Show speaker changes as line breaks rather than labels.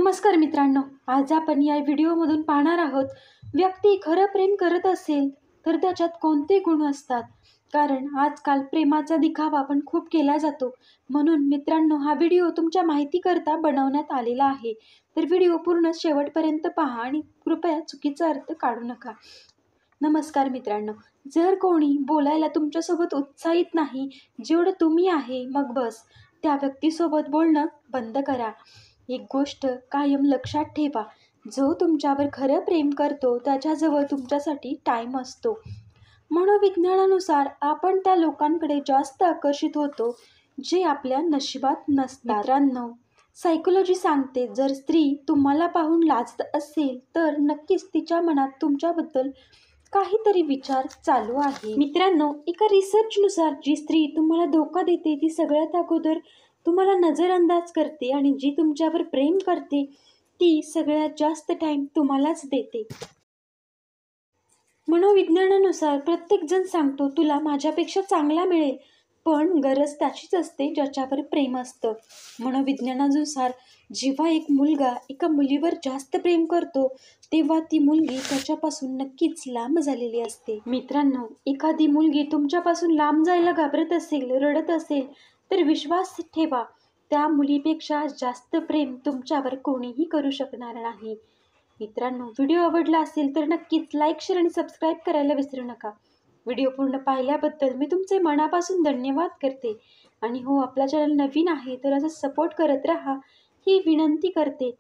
नमस्कार मित्रांनो, आज आपण या व्हिडिओमधून पाहणार आहोत, व्यक्ती खरं प्रेम करत असेल तर त्याच्यात कोणते गुण असतात. कारण आजकाल प्रेमाचा दिखावा पण खूप केला जातो. म्हणून मित्रांनो, हा व्हिडिओ तुमच्या माहितीकरता बनवण्यात आलेला आहे. तर व्हिडिओ पूर्ण शेवटपर्यंत पहा आणि कृपया चुकीचा अर्थ काढू नका. नमस्कार मित्रांनो, जर कोणी बोलायला तुमच्यासोबत उत्साहित नाही जेवढं तुम्ही आहे, मग बस त्या व्यक्तीसोबत बोलणं बंद करा. एक गोष्ट कायम लक्षात ठेवा, जो तुमच्यावर खरं प्रेम करतो त्याच्याजवळ तुमच्यासाठी टाईम असतो. मनोविज्ञानानुसार आपण त्या लोकांकडे जास्त आकर्षित होतो जे आपल्या नशिबात नसतात. मित्रांनो, सायकोलॉजी सांगते, जर स्त्री तुम्हाला पाहून लाजत असेल तर नक्कीच तिच्या मनात तुमच्याबद्दल काहीतरी विचार चालू आहे. मित्रांनो, एका रिसर्चनुसार जी स्त्री तुम्हाला धोका देते ती सगळ्यात अगोदर तुम्हाला नजरअंदाज करते आणि जी तुमच्यावर प्रेम करते ती सगळ्यात जास्त टाइम तुम्हालाच देते. मनोविज्ञानानुसार प्रत्येक जण सांगतो, तुला माझ्यापेक्षा चांगला मिळेल, पण गरज त्याचीच असते ज्याच्यावर प्रेम असतं. मनोविज्ञानानुसार जेव्हा एक मुलगा एका मुलीवर जास्त प्रेम करतो तेव्हा ती मुलगी त्याच्यापासून नक्कीच लांब झालेली असते. मित्रांनो, एखादी मुलगी तुमच्यापासून लांब जायला घाबरत असेल, रडत असेल तर विश्वास ठेवा, त्या मुलीपेक्षा जास्त प्रेम तुमच्यावर कोणीही करू शकणार नाही. मित्रांनो, व्हिडिओ आवडला असेल तर नक्कीच लाईक, शेअर आणि सबस्क्राईब करायला विसरू नका. व्हिडिओ पूर्ण पाहिल्याबद्दल मी तुमचे मनापासून धन्यवाद करते. आणि हो, आपला चॅनल नवीन आहे तर असं सपोर्ट करत राहा ही विनंती करते.